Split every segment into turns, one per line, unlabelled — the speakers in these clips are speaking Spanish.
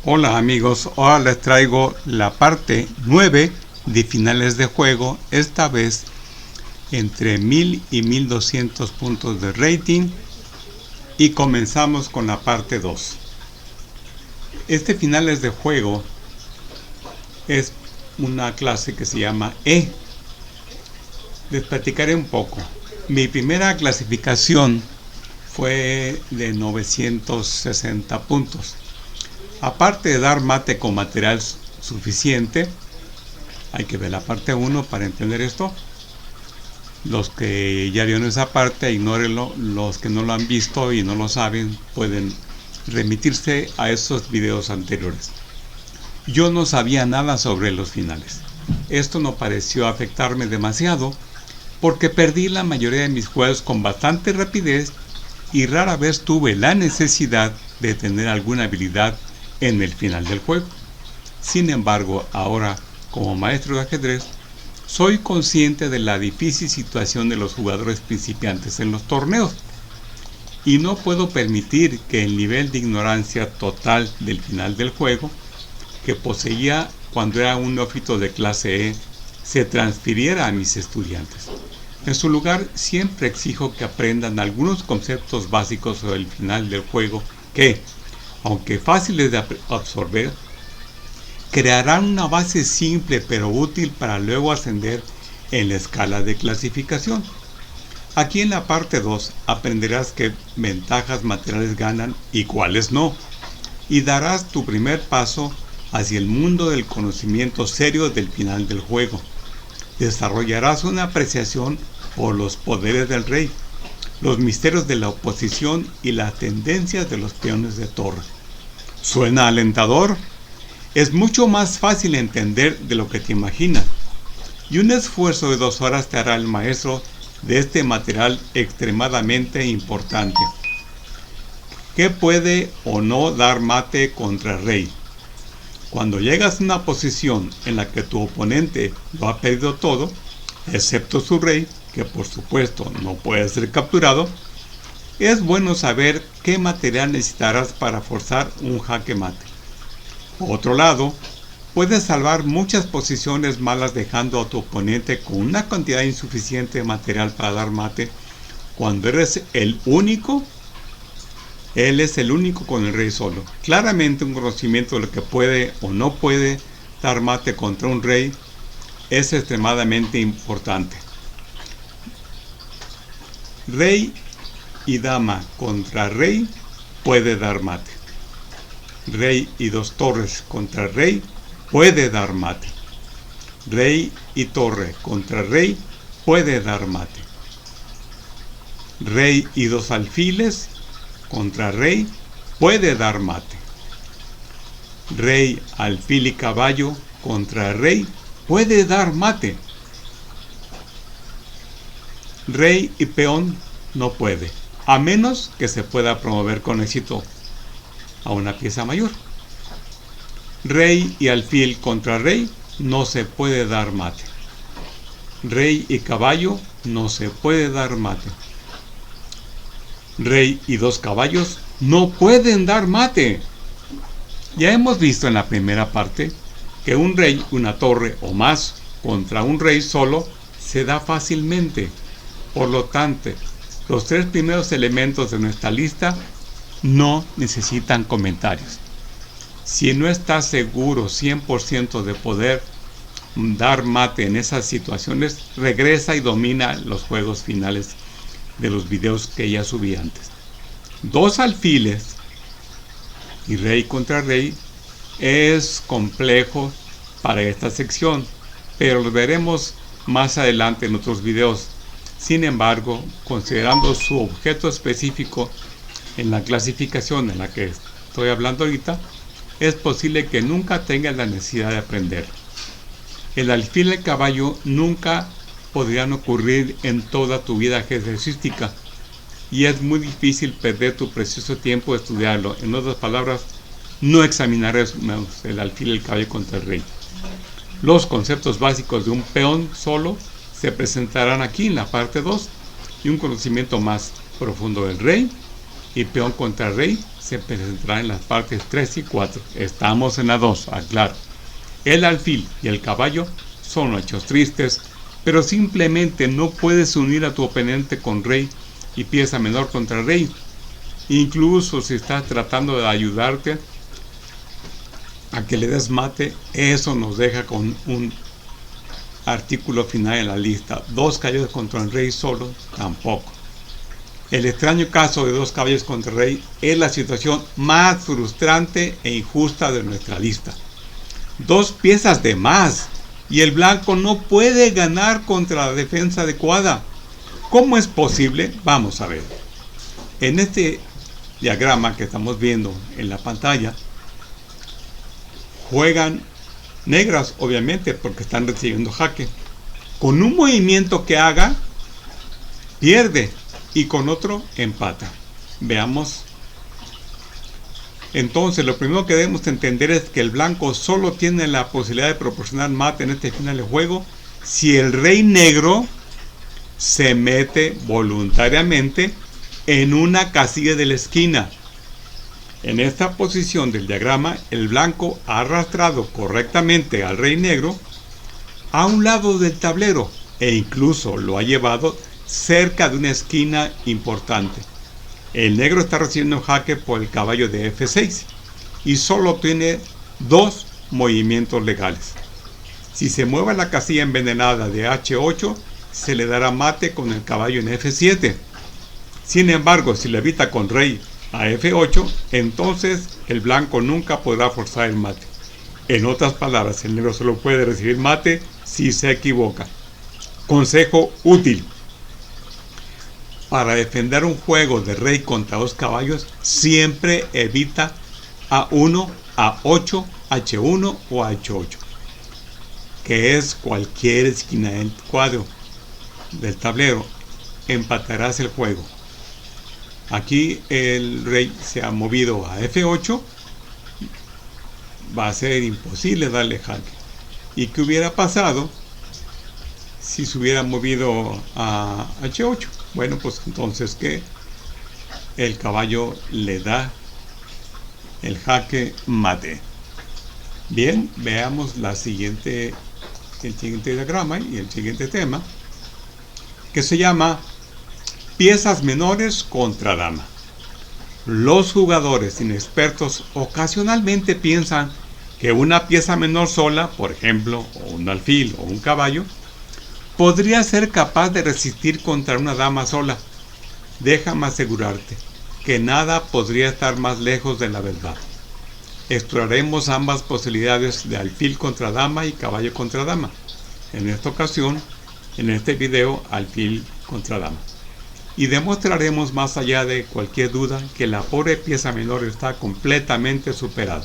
Hola amigos, ahora les traigo la parte 9 de finales de juego, esta vez entre 1000 y 1200 puntos de rating, y comenzamos con la parte 2. Este finales de juego es una clase que se llama E. Les platicaré un poco. Mi primera clasificación fue de 960 puntos. Aparte de dar mate con material suficiente, hay que ver la parte 1 para entender esto. Los que ya vieron esa parte, ignórenlo. Los que no lo han visto y no lo saben, pueden remitirse a esos videos anteriores. Yo no sabía nada sobre los finales. Esto no pareció afectarme demasiado, porque perdí la mayoría de mis juegos con bastante rapidez y rara vez tuve la necesidad de tener alguna habilidad en el final del juego. Sin embargo, ahora, como maestro de ajedrez, soy consciente de la difícil situación de los jugadores principiantes en los torneos, y no puedo permitir que el nivel de ignorancia total del final del juego, que poseía cuando era un neófito de clase E, se transfiriera a mis estudiantes. En su lugar, siempre exijo que aprendan algunos conceptos básicos sobre el final del juego que, aunque fáciles de absorber, crearán una base simple pero útil para luego ascender en la escala de clasificación. Aquí en la parte 2 aprenderás qué ventajas materiales ganan y cuáles no, y darás tu primer paso hacia el mundo del conocimiento serio del final del juego. Desarrollarás una apreciación por los poderes del rey, los misterios de la oposición y las tendencias de los peones de torre. ¿Suena alentador? Es mucho más fácil entender de lo que te imaginas, y un esfuerzo de 2 horas te hará el maestro de este material extremadamente importante. ¿Qué puede o no dar mate contra el rey? Cuando llegas a una posición en la que tu oponente lo ha perdido todo, excepto su rey, que por supuesto no puede ser capturado, es bueno saber qué material necesitarás para forzar un jaque mate. Por otro lado, puedes salvar muchas posiciones malas dejando a tu oponente con una cantidad insuficiente de material para dar mate cuando eres el único. Él es el único con el rey solo. Claramente un conocimiento de lo que puede o no puede dar mate contra un rey es extremadamente importante. Rey y dama contra rey puede dar mate. Rey y 2 torres contra rey puede dar mate. Rey y torre contra rey puede dar mate. Rey y 2 alfiles contra rey puede dar mate. Rey, alfil y caballo contra rey puede dar mate. Rey y peón no puede, a menos que se pueda promover con éxito a una pieza mayor. Rey y alfil contra rey no se puede dar mate. Rey y caballo no se puede dar mate. Rey y 2 caballos no pueden dar mate. Ya hemos visto en la primera parte que un rey, una torre o más contra un rey solo se da fácilmente. Por lo tanto, los 3 primeros elementos de nuestra lista no necesitan comentarios. Si no estás seguro 100% de poder dar mate en esas situaciones, regresa y domina los juegos finales de los videos que ya subí antes. 2 alfiles y rey contra rey es complejo para esta sección, pero lo veremos más adelante en otros videos. Sin embargo, considerando su objeto específico en la clasificación en la que estoy hablando ahorita, es posible que nunca tengas la necesidad de aprender. El alfil y el caballo nunca podrían ocurrir en toda tu vida ajedrecística, y es muy difícil perder tu precioso tiempo de estudiarlo. En otras palabras, no examinarás el alfil y el caballo contra el rey. Los conceptos básicos de un peón solo se presentarán aquí en la parte 2, y un conocimiento más profundo del rey y peón contra rey se presentará en las partes 3 y 4. Estamos en la 2, aclaro. El alfil y el caballo son hechos tristes, pero simplemente no puedes unir a tu oponente con rey y pieza menor contra rey. Incluso si estás tratando de ayudarte a que le des mate, eso nos deja con un artículo final en la lista. 2 caballos contra el rey solo, tampoco. El extraño caso de 2 caballos contra el rey es la situación más frustrante e injusta de nuestra lista. 2 piezas de más y el blanco no puede ganar contra la defensa adecuada. ¿Cómo es posible? Vamos a ver. En este diagrama que estamos viendo en la pantalla, juegan negras, obviamente, porque están recibiendo jaque. Con un movimiento que haga, pierde, y con otro empata. Veamos. Entonces, lo primero que debemos entender es que el blanco solo tiene la posibilidad de proporcionar mate en este final de juego si el rey negro se mete voluntariamente en una casilla de la esquina. En esta posición del diagrama, el blanco ha arrastrado correctamente al rey negro a un lado del tablero e incluso lo ha llevado cerca de una esquina importante. El negro está recibiendo jaque por el caballo de F6 y solo tiene 2 movimientos legales. Si se mueve la casilla envenenada de H8, se le dará mate con el caballo en F7. Sin embargo, si le evita con rey a F8, entonces el blanco nunca podrá forzar el mate. En otras palabras, el negro solo puede recibir mate si se equivoca. Consejo útil. Para defender un juego de rey contra 2 caballos, siempre evita A1, A8, H1 o H8, que es cualquier esquina del cuadro del tablero. Empatarás el juego. Aquí el rey se ha movido a F8, va a ser imposible darle jaque. ¿Y qué hubiera pasado si se hubiera movido a H8? Bueno, pues entonces que el caballo le da el jaque mate. Bien, veamos el siguiente diagrama y el siguiente tema, que se llama piezas menores contra dama. Los jugadores inexpertos ocasionalmente piensan que una pieza menor sola, por ejemplo, un alfil o un caballo, podría ser capaz de resistir contra una dama sola. Déjame asegurarte que nada podría estar más lejos de la verdad. Exploraremos ambas posibilidades de alfil contra dama y caballo contra dama. En esta ocasión, en este video, alfil contra dama. Y demostraremos más allá de cualquier duda que la pobre pieza menor está completamente superada.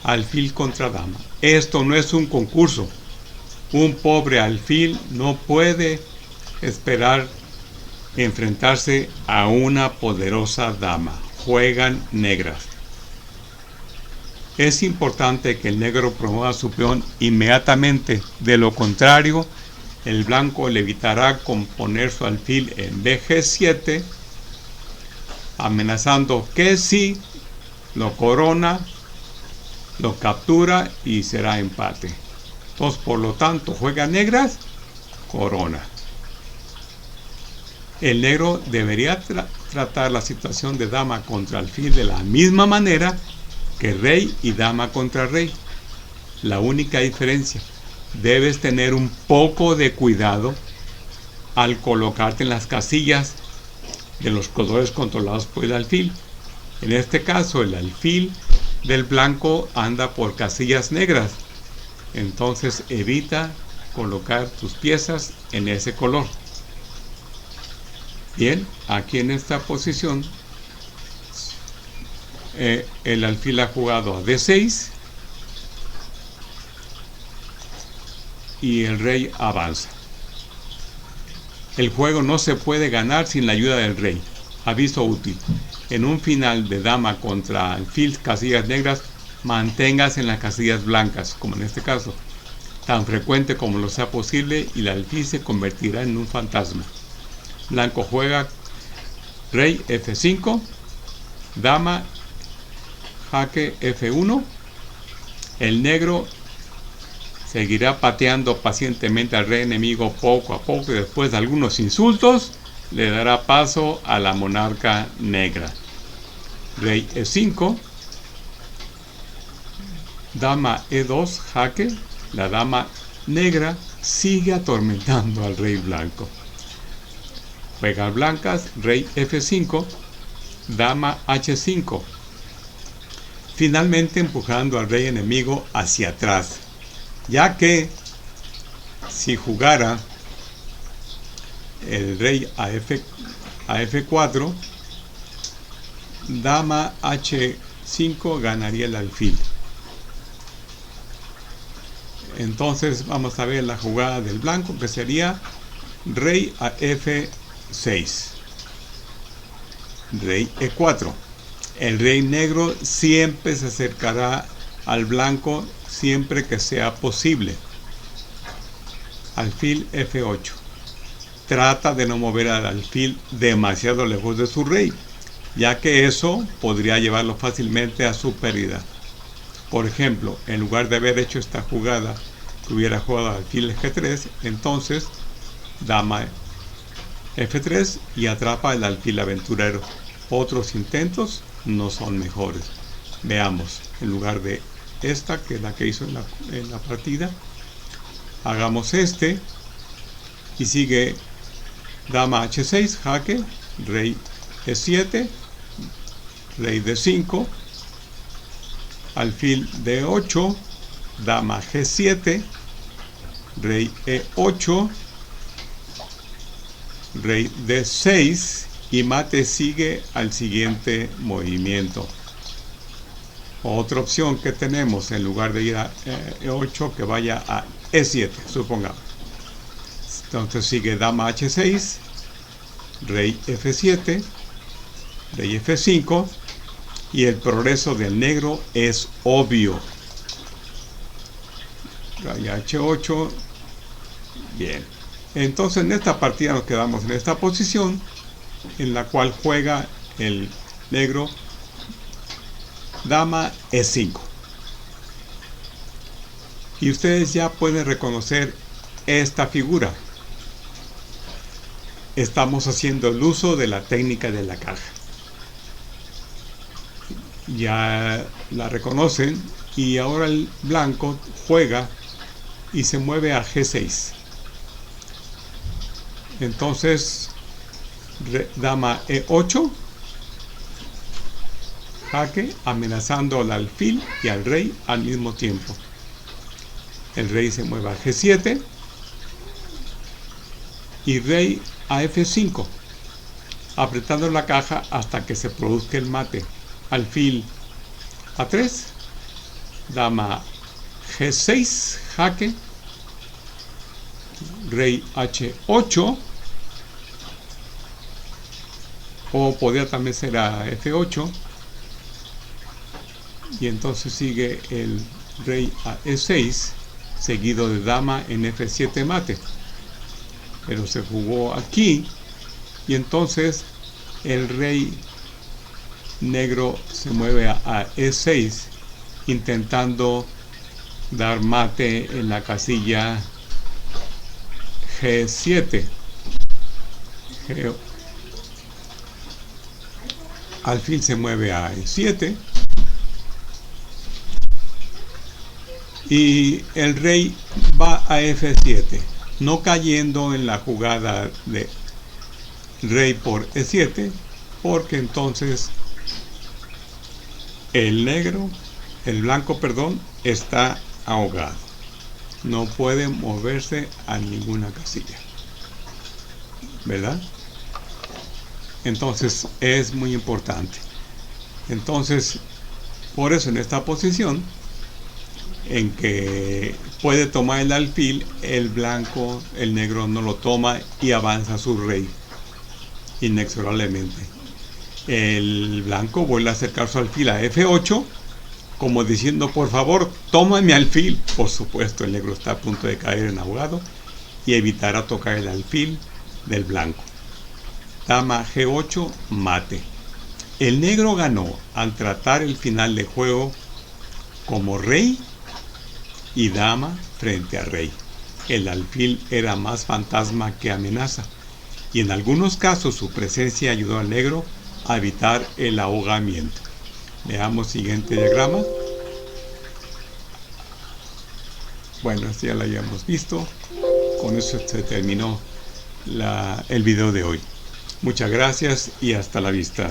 Alfil contra dama. Esto no es un concurso. Un pobre alfil no puede esperar enfrentarse a una poderosa dama. Juegan negras. Es importante que el negro promueva su peón inmediatamente. De lo contrario, el blanco le evitará con poner su alfil en BG7, amenazando que si lo corona, lo captura y será empate. Entonces, por lo tanto, juega negras, corona. El negro debería tratar la situación de dama contra alfil de la misma manera que rey y dama contra rey. La única diferencia, debes tener un poco de cuidado al colocarte en las casillas de los colores controlados por el alfil. En este caso, el alfil del blanco anda por casillas negras. Entonces evita colocar tus piezas en ese color. Bien, aquí en esta posición el alfil ha jugado a D6 y el rey avanza. El juego no se puede ganar sin la ayuda del rey. Aviso útil: en un final de dama contra alfil casillas negras, mantengas en las casillas blancas, como en este caso, tan frecuente como lo sea posible, y el alfil se convertirá en un fantasma. Blanco juega rey F5, dama, jaque F1. El negro seguirá pateando pacientemente al rey enemigo poco a poco y después de algunos insultos le dará paso a la monarca negra. Rey E5, dama E2, jaque. La dama negra sigue atormentando al rey blanco. Juegan blancas, rey F5, dama H5, finalmente empujando al rey enemigo hacia atrás, ya que si jugara el rey a F4, dama H5 ganaría el alfil. Entonces vamos a ver la jugada del blanco, que sería rey a F6, rey E4. El rey negro siempre se acercará al blanco siempre que sea posible. Alfil F8. Trata de no mover al alfil demasiado lejos de su rey, ya que eso podría llevarlo fácilmente a su pérdida. Por ejemplo, en lugar de haber hecho esta jugada que hubiera jugado alfil G3, entonces dama F3 y atrapa el alfil aventurero. Otros intentos no son mejores. Veamos, en lugar de esta, que es la que hizo en la partida, hagamos este y sigue dama H6, jaque, rey E7, rey D5, alfil D8, dama G7, rey E8, rey D6 y mate sigue al siguiente movimiento. Otra opción que tenemos, en lugar de ir a E8, que vaya a E7, supongamos. Entonces sigue dama H6, rey F7, rey F5 y el progreso del negro es obvio. Rey H8. Bien. Entonces en esta partida nos quedamos en esta posición en la cual juega el negro dama E5. Y ustedes ya pueden reconocer esta figura. Estamos haciendo el uso de la técnica de la caja. Ya la reconocen y ahora el blanco juega y se mueve a G6. Entonces dama E8, jaque, amenazando al alfil y al rey al mismo tiempo. El rey se mueve a G7 y rey a F5, apretando la caja hasta que se produzca el mate. Alfil A3, dama G6, jaque, rey H8, o podría también ser a F8, y entonces sigue el rey a E6, seguido de dama en F7 mate. Pero se jugó aquí y entonces el rey negro se mueve a E6 intentando dar mate en la casilla G7. Alfil se mueve a E7 y el rey va a F7, no cayendo en la jugada de rey por E7, porque entonces el blanco, está ahogado. No puede moverse a ninguna casilla, ¿verdad? Entonces es muy importante. Entonces, por eso en esta posición en que puede tomar el alfil, el negro no lo toma y avanza su rey inexorablemente. El blanco vuelve a acercar su alfil a F8, como diciendo: por favor, toma mi alfil. Por supuesto, el negro está a punto de caer en ahogado y evitará tocar el alfil del blanco. Dama G8, mate. El negro ganó al tratar el final de juego como rey y dama frente a rey. El alfil era más fantasma que amenaza, y en algunos casos su presencia ayudó al negro a evitar el ahogamiento. Veamos siguiente diagrama. Bueno, esto ya lo habíamos visto. Con eso se terminó el video de hoy. Muchas gracias y hasta la vista.